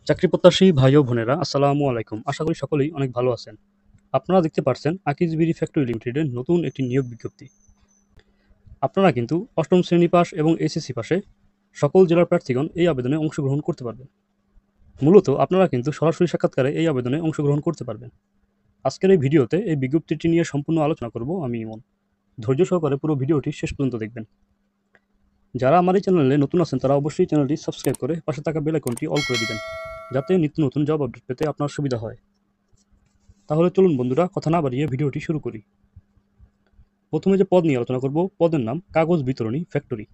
চাকরি প্রত্যাশী ভাই ও বোনেরা আসসালামু আলাইকুম। আশা করি সকলেই অনেক ভালো আছেন। আপনারা দেখতে পাচ্ছেন আকিজ বিডি ফ্যাক্টরি লিমিটেডের নতুন একটি নিয়োগ বিজ্ঞপ্তি। আপনারা কিন্তু অষ্টম শ্রেণী পাস এবং এসএসসি পাশে সকল জেলার প্রার্থীগণ এই আবেদনে অংশগ্রহণ করতে পারবেন। মূলত আপনারা কিন্তু সরাসরি সাক্ষাৎকারে এই আবেদনে অংশগ্রহণ করতে পারবেন। আজকের এই ভিডিওতে এই বিজ্ঞপ্তিটি নিয়ে সম্পূর্ণ আলোচনা করব আমি ইমন। ধৈর্য সহকারে পুরো ভিডিওটি শেষ পর্যন্ত দেখবেন। যারা আমার এই চ্যানেলে নতুন আছেন তারা অবশ্যই চ্যানেলটি সাবস্ক্রাইব করে পাশে থাকা বেল আইকনটি অল করে দিবেন, যাতে নিত্য নতুন জব আপডেট পেতে আপনার সুবিধা হয়। তাহলে চলুন বন্ধুরা, কথা না বাড়িয়ে ভিডিওটি শুরু করি। প্রথমে যে পদ নিয়ে আলোচনা করব, পদের নাম কাগজ বিতরণী ফ্যাক্টরি।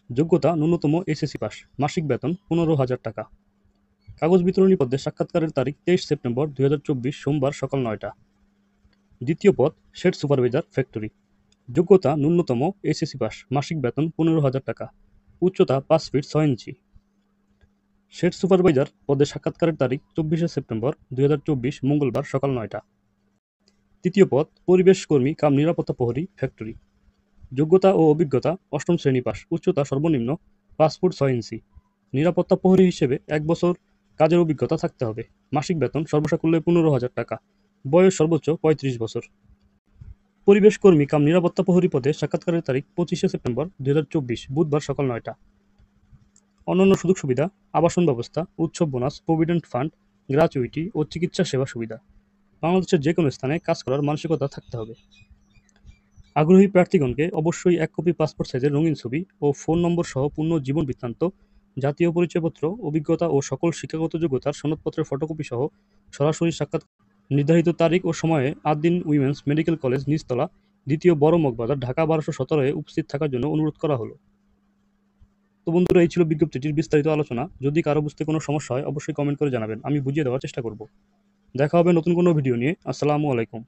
যোগ্যতা ন্যূনতম এসএসসি পাস। মাসিক বেতন 15,000 টাকা। কাগজ বিতরণী পদে সাক্ষাৎকারের তারিখ 23 সেপ্টেম্বর 2024 সোমবার সকাল 9টা। দ্বিতীয় পদ শেড সুপারভাইজার ফ্যাক্টরি। যোগ্যতা ন্যূনতম এসএসসি পাস। মাসিক বেতন 15,000 টাকা। উচ্চতা 5 ফিট 6 ইঞ্চি। শেড সুপারভাইজার পদে সাক্ষাৎকারের তারিখ 24 সেপ্টেম্বর 2024 মঙ্গলবার সকাল 9টা। তৃতীয় পদ পরিবেশ কর্মী কাম নিরাপত্তা প্রহরী ফ্যাক্টরি। যোগ্যতা ও অভিজ্ঞতা অষ্টম শ্রেণী পাস। উচ্চতা সর্বনিম্ন 5 ফুট 6 ইঞ্চি। নিরাপত্তা প্রহরী হিসেবে 1 বছর কাজের অভিজ্ঞতা থাকতে হবে। মাসিক বেতন সর্বসাকুল্যে 15,000 টাকা। বয়স সর্বোচ্চ 35 বছর। পরিবেশ কর্মী কাম নিরাপত্তা প্রহরী পদে সাক্ষাৎকারের তারিখ 25 সেপ্টেম্বর 2024 বুধবার সকাল 9টা। অন্যান্য সুযোগ সুবিধা: আবাসন ব্যবস্থা, উৎসব বোনাস, প্রভিডেন্ট ফান্ড, গ্র্যাচুইটি ও চিকিৎসা সেবা সুবিধা। বাংলাদেশের যে কোনো স্থানে কাজ করার মানসিকতা থাকতে হবে। আগ্রহী প্রার্থীগণকে অবশ্যই 1 কপি পাসপোর্ট সাইজের রঙিন ছবি ও ফোন নম্বর সহ পূর্ণ জীবন বৃত্তান্ত, জাতীয় পরিচয়পত্র, অভিজ্ঞতা ও সকল শিক্ষাগত যোগ্যতার সনদপত্রের ফটোকপি সহ সরাসরি সাক্ষাৎ নির্ধারিত তারিখ ও সময়ে আদ্দিন উইমেন্স মেডিকেল কলেজ নিচতলা, দ্বিতীয় বড় মগবাজার, ঢাকা 1217-এ উপস্থিত থাকার জন্য অনুরোধ করা হলো। তো বন্ধুরা, এই ছিল বিজ্ঞপ্তিটির বিস্তারিত আলোচনা। যদি কারো বুঝতে কোনো সমস্যা হয় অবশ্যই কমেন্ট করে জানাবেন, আমি বুঝিয়ে দেওয়ার চেষ্টা করব। দেখা হবে নতুন কোনো ভিডিও নিয়ে। আসসালামু আলাইকুম।